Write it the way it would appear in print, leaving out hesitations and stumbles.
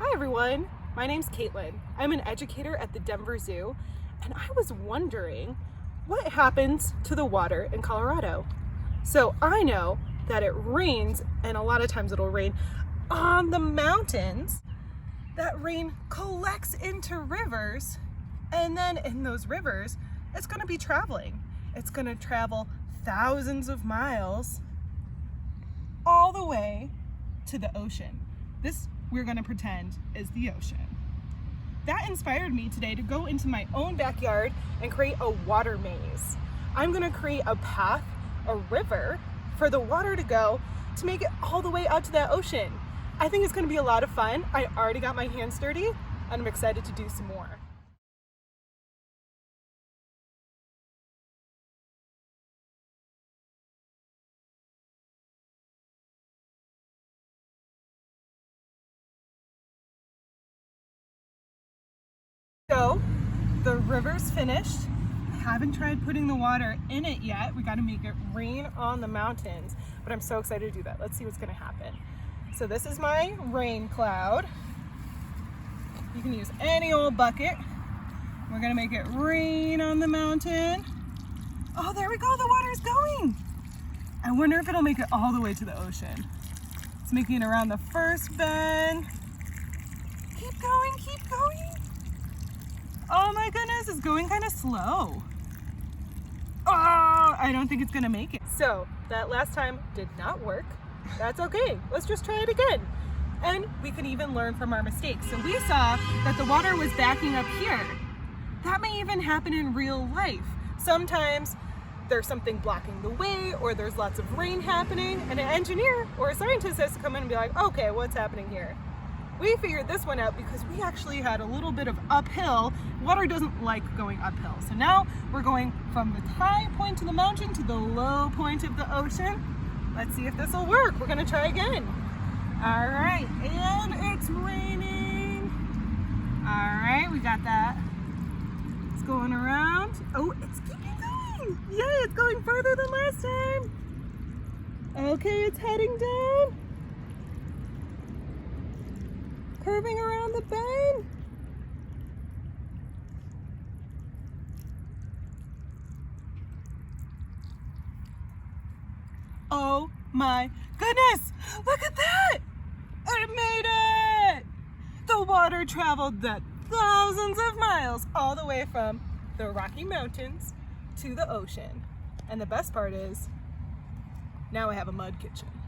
Hi everyone, my name's Caitlin. I'm an educator at the Denver Zoo, and I was wondering what happens to the water in Colorado. So I know that it rains, and a lot of times it'll rain on the mountains. That rain collects into rivers, and then in those rivers, it's going to be traveling. It's going to travel thousands of miles all the way to the ocean. This we're going to pretend is the ocean. That inspired me today to go into my own backyard and create a water maze. I'm going to create a path, a river, for the water to go to make it all the way out to that ocean. I think it's going to be a lot of fun. I already got my hands dirty, and I'm excited to do some more. So the river's finished. I haven't tried putting the water in it yet. We got to make it rain on the mountains, but I'm so excited to do that. Let's see what's going to happen. So this is my rain cloud. You can use any old bucket. We're going to make it rain on the mountain. Oh, there we go. The water's going. I wonder if it'll make it all the way to the ocean. It's making it around the first bend. Keep going, keep going. Oh my goodness, it's going kind of slow. Oh, I don't think it's gonna make it. So that last time did not work. That's okay, let's just try it again. And we can even learn from our mistakes. So we saw that the water was backing up here. That may even happen in real life. Sometimes there's something blocking the way, or there's lots of rain happening, and an engineer or a scientist has to come in and be like, okay, what's happening here? We figured this one out because we actually had a little bit of uphill. Water doesn't like going uphill. So now we're going from the high point of the mountain to the low point of the ocean. Let's see if this will work. We're gonna try again. All right, and it's raining. All right, we got that. It's going around. Oh, it's keeping going. Yay, it's going further than last time. Okay, it's heading down. Curving around the bend. Oh my goodness! Look at that! It made it! The water traveled that thousands of miles all the way from the Rocky Mountains to the ocean. And the best part is, now I have a mud kitchen.